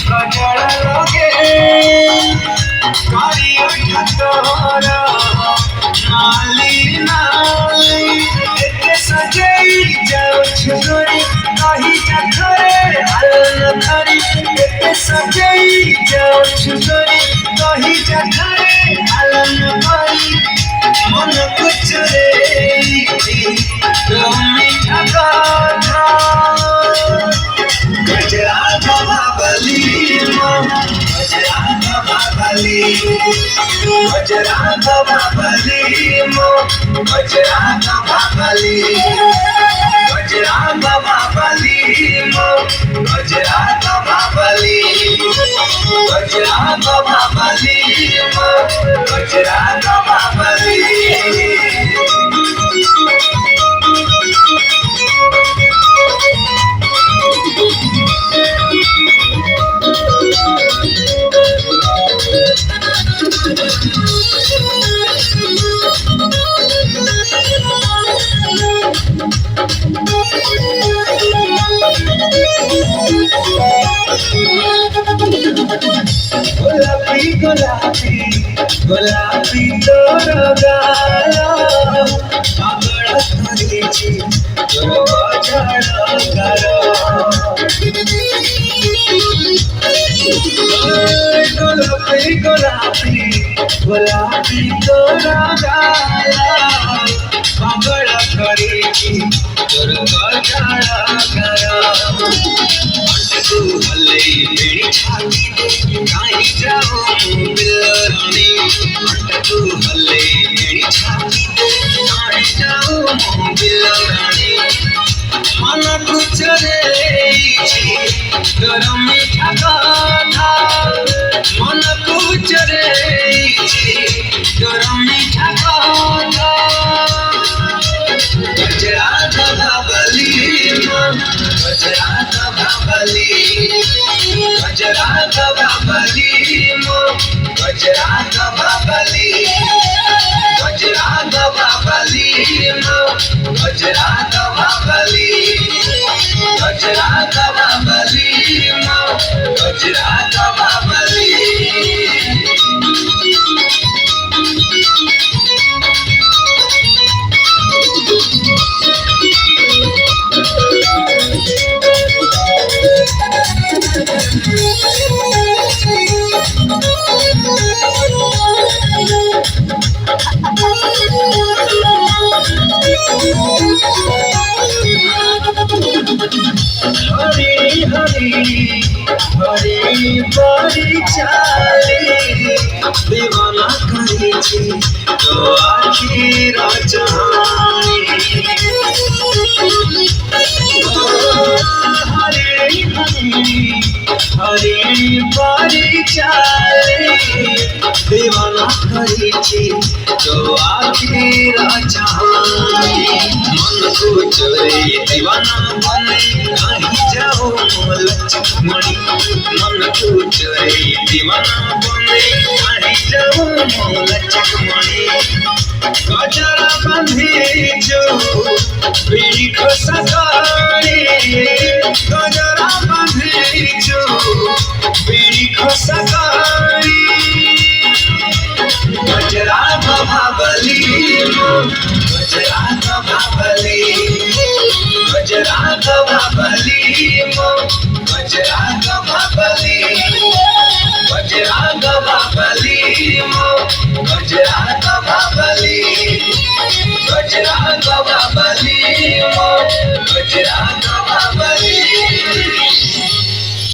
गजरा लगे कारिया ठटोरा नाली नाली एते सजई जाओ छुरी कही जखरे हल धरी एते सजई जाओ छुरी कही जखरे हल धरी मन कुछ रे मीठा गाथा गजरा बाबली गजरा बाबली गजरा बाबली गजरा बाबली गजरा बाबली गजरा बाबली गजरा बाबली गजरा बाबली गुलाबी गुलाबी गुलाबी तोर गाला पागळ करीची तोर बजाड गारो गुलाबी गुलाबी गुलाबी तोर गाला पागळ करीची तोर बजाड गारो तू हले मेरी छाती काई जाओ बिलरानी तू हले मेरी छाती काई जाओ बिलरानी मन कुछ रे गरम मीठा गाथा मन कुछ रे गरम मीठा गाथा गजरा बाबली गजरा बाबली गजरा बाबली गजरा बाबली गजरा बाबली गजरा बाबली गजरा बाबली गजरा बाबली हरी हरी हरी बड़ी चाली दीवाना करीची तो आखिर जानी हरी हरी हरी बड़ी चाली दीवाना करीची तो आखिर जानी मन को चोरी दीवाना बने कहीं जाओ लक्ष्मणी मन को चोरी दीवाना बने कहीं जाओ लक्ष्मणी गजरा बंधी जो बीड़ी को सगारी गजरा बंधी जो बीड़ी को सगारी गजरा बाबली गजरा बाबली गजरा बाबली गजरा बाबली गजरा बाबली गजरा बाबली गजरा बाबली गजरा